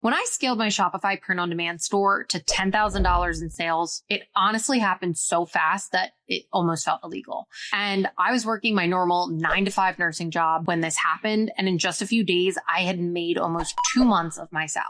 When I scaled my Shopify print-on-demand store to $10,000 in sales, it honestly happened so fast that it almost felt illegal. And I was working my normal 9-to-5 nursing job when this happened. And in just a few days, I had made almost 2 months of my salary.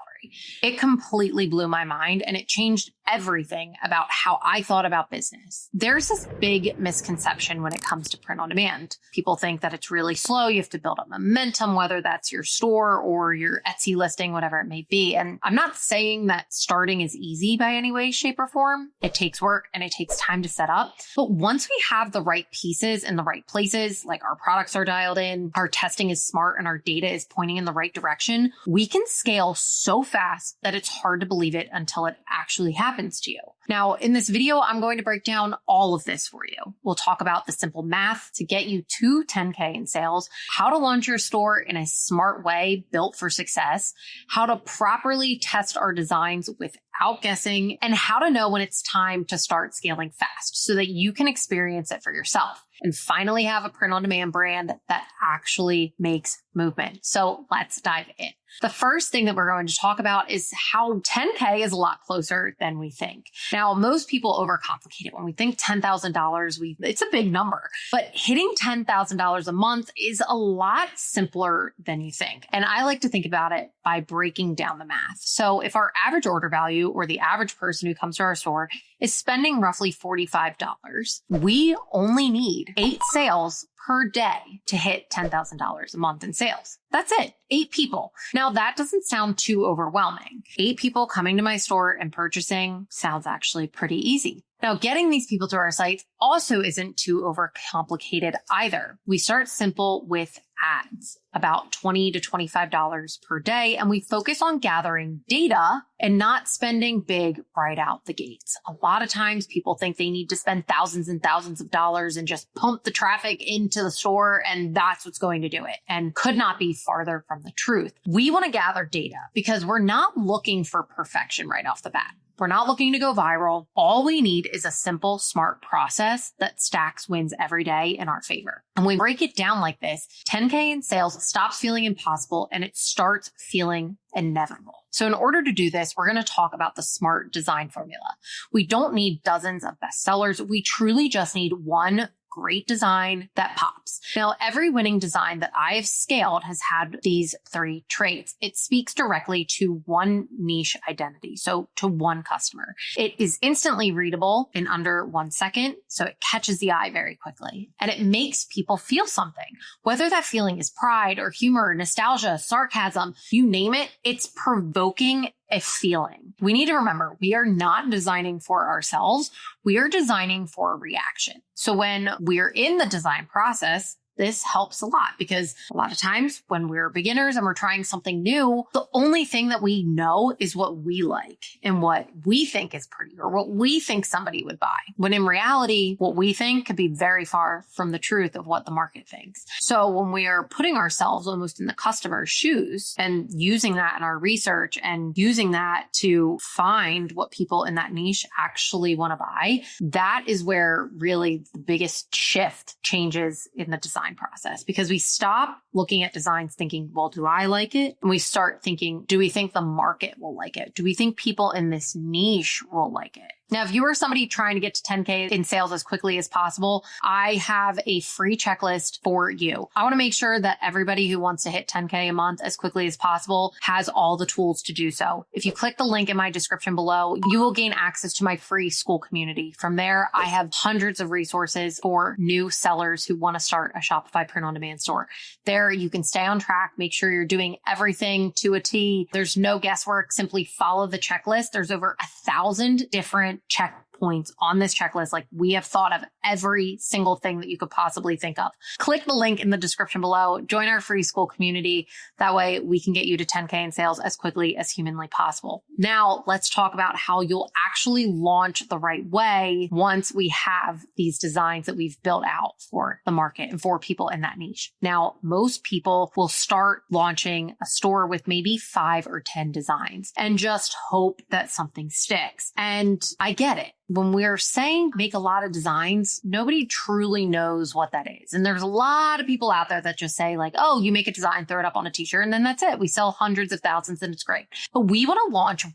It completely blew my mind and it changed everything about how I thought about business. There's this big misconception when it comes to print on demand. People think that it's really slow. You have to build up momentum, whether that's your store or your Etsy listing, whatever it may be. And I'm not saying that starting is easy by any way, shape, or form. It takes work and it takes time to set up. But once we have the right pieces in the right places, like our products are dialed in, our testing is smart, and our data is pointing in the right direction, we can scale so fast that it's hard to believe it until it actually happens to you. Now, in this video, I'm going to break down all of this for you. We'll talk about the simple math to get you to 10K in sales, how to launch your store in a smart way built for success, how to properly test our designs without guessing, and how to know when it's time to start scaling fast so that you can experience it for yourself and finally have a print-on-demand brand that actually makes movement. So let's dive in. The first thing that we're going to talk about is how 10K is a lot closer than we think. Now, most people overcomplicate it. When we think $10,000, it's a big number, but hitting $10,000 a month is a lot simpler than you think. And I like to think about it by breaking down the math. So if our average order value or the average person who comes to our store is spending roughly $45, we only need 8 sales per day to hit $10,000 a month in sales. That's it. 8 people. Now that doesn't sound too overwhelming. 8 people coming to my store and purchasing sounds actually pretty easy. Now, getting these people to our site also isn't too overcomplicated either. We start simple with ads, about $20 to $25 per day, and we focus on gathering data and not spending big right out the gates. A lot of times people think they need to spend thousands and thousands of dollars and just pump the traffic into the store, and that's what's going to do it, and could not be farther from the truth. We want to gather data because we're not looking for perfection right off the bat. We're not looking to go viral. All we need is a simple, smart process that stacks wins every day in our favor. And when we break it down like this, 10K in sales stops feeling impossible and it starts feeling inevitable. So in order to do this, we're going to talk about the SMART design formula. We don't need dozens of bestsellers. We truly just need one great design that pops. Now, every winning design that I have scaled has had these 3 traits. It speaks directly to one niche identity, so to one customer. It is instantly readable in under 1 second, so it catches the eye very quickly. And it makes people feel something. Whether that feeling is pride or humor, nostalgia, sarcasm, you name it, it's provoking a feeling. We need to remember, we are not designing for ourselves. We are designing for a reaction. So when we're in the design process, this helps a lot because a lot of times when we're beginners and we're trying something new, the only thing that we know is what we like and what we think is pretty or what we think somebody would buy. When in reality, what we think could be very far from the truth of what the market thinks. So when we are putting ourselves almost in the customer's shoes and using that in our research and using that to find what people in that niche actually want to buy, that is where really the biggest shift changes in the design process, because we stop looking at designs thinking, well, do I like it? And we start thinking, do we think the market will like it? Do we think people in this niche will like it? Now, if you are somebody trying to get to 10K in sales as quickly as possible, I have a free checklist for you. I want to make sure that everybody who wants to hit 10K a month as quickly as possible has all the tools to do so. If you click the link in my description below, you will gain access to my free school community. From there, I have hundreds of resources for new sellers who want to start a Shopify print-on-demand store. There, you can stay on track, make sure you're doing everything to a T. There's no guesswork. Simply follow the checklist. There's over 1,000 different checkpoints on this checklist. Like, we have thought of every single thing that you could possibly think of. Click the link in the description below. Join our free school community. That way we can get you to 10K in sales as quickly as humanly possible. Now let's talk about how you'll actually launch the right way once we have these designs that we've built out for the market and for people in that niche. Now, most people will start launching a store with maybe 5 or 10 designs and just hope that something sticks. And I get it. when we're saying make a lot of designs, nobody truly knows what that is. And there's a lot of people out there that just say like, oh, you make a design, throw it up on a t-shirt, and then that's it. We sell hundreds of thousands and it's great. But we want to launch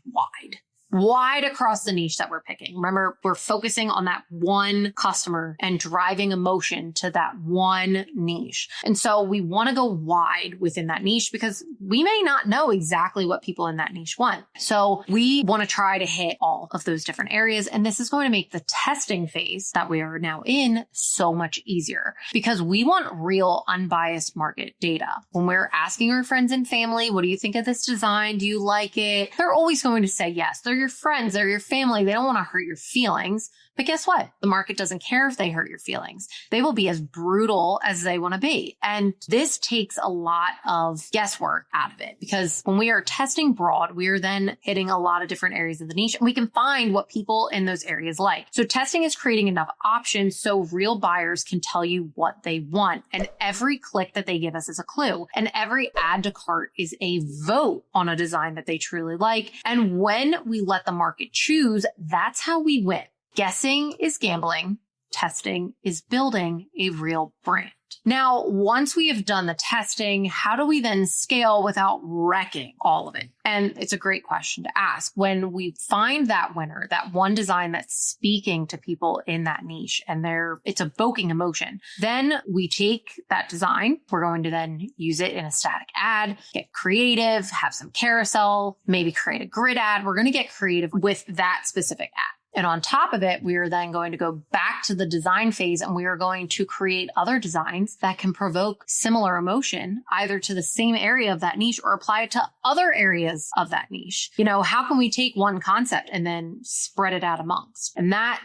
wide across the niche that we're picking. Remember, we're focusing on that one customer and driving emotion to that one niche. And so we want to go wide within that niche because we may not know exactly what people in that niche want. So we want to try to hit all of those different areas. And this is going to make the testing phase that we are now in so much easier because we want real unbiased market data. When we're asking our friends and family, what do you think of this design? Do you like it? They're always going to say yes. They're your friends, they're your family. They don't want to hurt your feelings. But guess what? The market doesn't care if they hurt your feelings. They will be as brutal as they want to be. And this takes a lot of guesswork out of it because when we are testing broad, we are then hitting a lot of different areas of the niche and we can find what people in those areas like. So testing is creating enough options so real buyers can tell you what they want. And every click that they give us is a clue. And every add to cart is a vote on a design that they truly like. And when we let the market choose, that's how we win. Guessing is gambling. Testing is building a real brand. Now, once we have done the testing, how do we then scale without wrecking all of it? And it's a great question to ask. When we find that winner, that one design that's speaking to people in that niche and it's evoking emotion, then we take that design. We're going to then use it in a static ad, get creative, have some carousel, maybe create a grid ad. We're going to get creative with that specific ad. And on top of it, we are then going to go back to the design phase and we are going to create other designs that can provoke similar emotion, either to the same area of that niche or apply it to other areas of that niche. How can we take one concept and then spread it out amongst? And that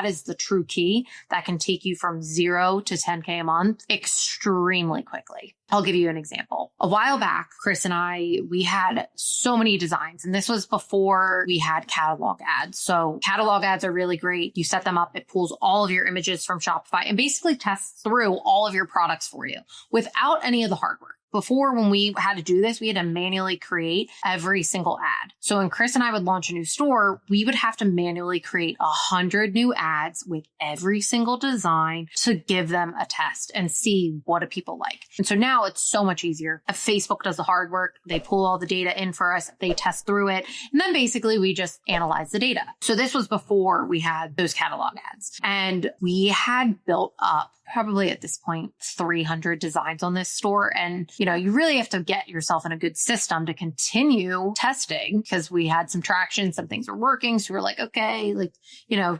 is the true key that can take you from 0 to 10K a month extremely quickly. I'll give you an example. A while back, Chris and I, we had so many designs, and this was before we had catalog ads. So catalog ads are really great. You set them up, it pulls all of your images from Shopify and basically tests through all of your products for you without any of the hard work. Before, when we had to do this, we had to manually create every single ad. So when Chris and I would launch a new store, we would have to manually create 100 new ads with every single design to give them a test and see what do people like. And so now it's so much easier. Facebook does the hard work. They pull all the data in for us. They test through it. And then basically we just analyze the data. So this was before we had those catalog ads. And we had built up probably at this point 300 designs on this store. And, you really have to get yourself in a good system to continue testing because we had some traction, some things were working. So we were like, okay,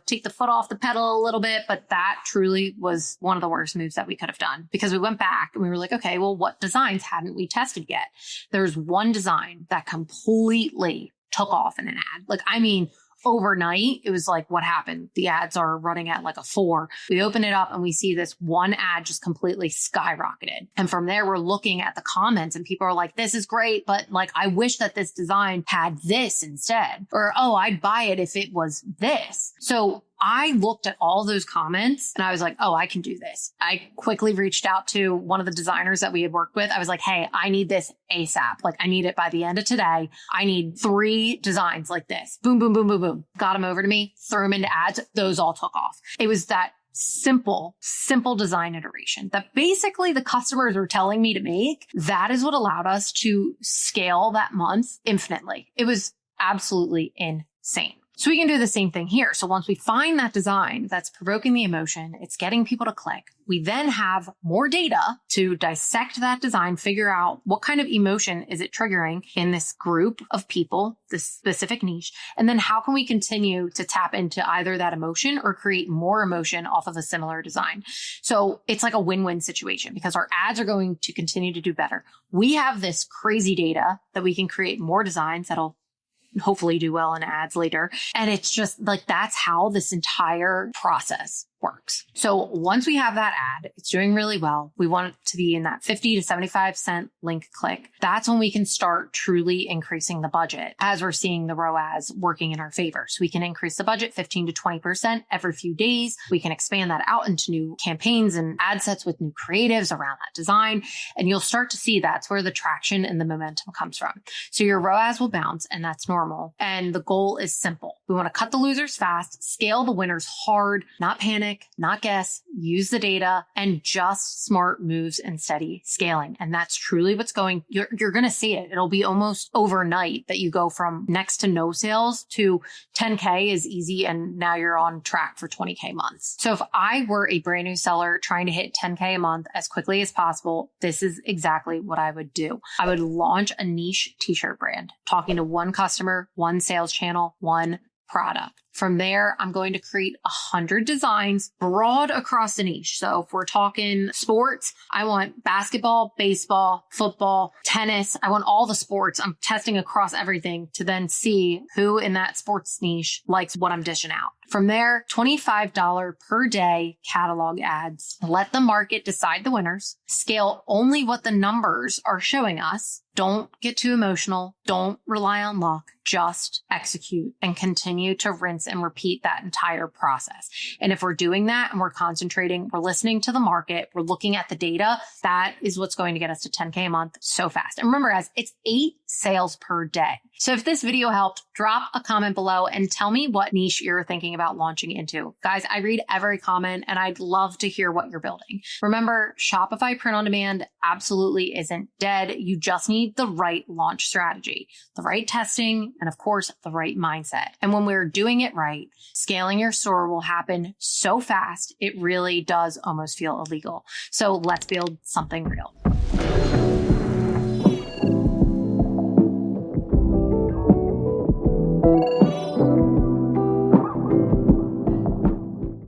take the foot off the pedal a little bit. But that truly was one of the worst moves that we could have done because we went back and we were like, okay, well, what designs hadn't we tested yet? There's one design that completely took off in an ad. Overnight, it was like, what happened? The ads are running at like a 4. We open it up and we see this one ad just completely skyrocketed. And from there, we're looking at the comments and people are like, this is great, but I wish that this design had this instead. Or, oh, I'd buy it if it was this. So I looked at all those comments and I was like, oh, I can do this. I quickly reached out to one of the designers that we had worked with. I was like, hey, I need this ASAP. I need it by the end of today. I need 3 designs like this. Boom, boom, boom, boom, boom. Got them over to me, threw them into ads. Those all took off. It was that simple design iteration that basically the customers were telling me to make. That is what allowed us to scale that month infinitely. It was absolutely insane. So we can do the same thing here. So once we find that design that's provoking the emotion, it's getting people to click. We then have more data to dissect that design, figure out what kind of emotion is it triggering in this group of people, this specific niche, and then how can we continue to tap into either that emotion or create more emotion off of a similar design. So it's like a win-win situation because our ads are going to continue to do better. We have this crazy data that we can create more designs that'll hopefully do well in ads later. And it's just that's how this entire process works. So once we have that ad, it's doing really well. We want it to be in that 50 to 75 cent link click. That's when we can start truly increasing the budget as we're seeing the ROAS working in our favor. So we can increase the budget 15 to 20% every few days. We can expand that out into new campaigns and ad sets with new creatives around that design. And you'll start to see that's where the traction and the momentum comes from. So your ROAS will bounce and that's normal. And the goal is simple. We want to cut the losers fast, scale the winners hard, not panic, not guess, use the data, and just smart moves and steady scaling. And that's truly what's you're going to see it. It'll be almost overnight that you go from next to no sales to 10K is easy. And now you're on track for 20K months. So if I were a brand new seller trying to hit 10K a month as quickly as possible, this is exactly what I would do. I would launch a niche t-shirt brand, talking to one customer, one sales channel, one product. From there, I'm going to create 100 designs broad across the niche. So if we're talking sports, I want basketball, baseball, football, tennis. I want all the sports. I'm testing across everything to then see who in that sports niche likes what I'm dishing out. From there, $25 per day catalog ads. Let the market decide the winners. Scale only what the numbers are showing us. Don't get too emotional. Don't rely on luck. Just execute and continue to rinse and repeat that entire process. And if we're doing that and we're concentrating, we're listening to the market, we're looking at the data, that is what's going to get us to 10K a month so fast. And remember, guys, it's 8 sales per day. So if this video helped, drop a comment below and tell me what niche you're thinking about launching into. Guys, I read every comment and I'd love to hear what you're building. Remember, Shopify print on demand absolutely isn't dead. You just need the right launch strategy, the right testing, and of course, the right mindset. And when we're doing it right, scaling your store will happen so fast, it really does almost feel illegal. So let's build something real.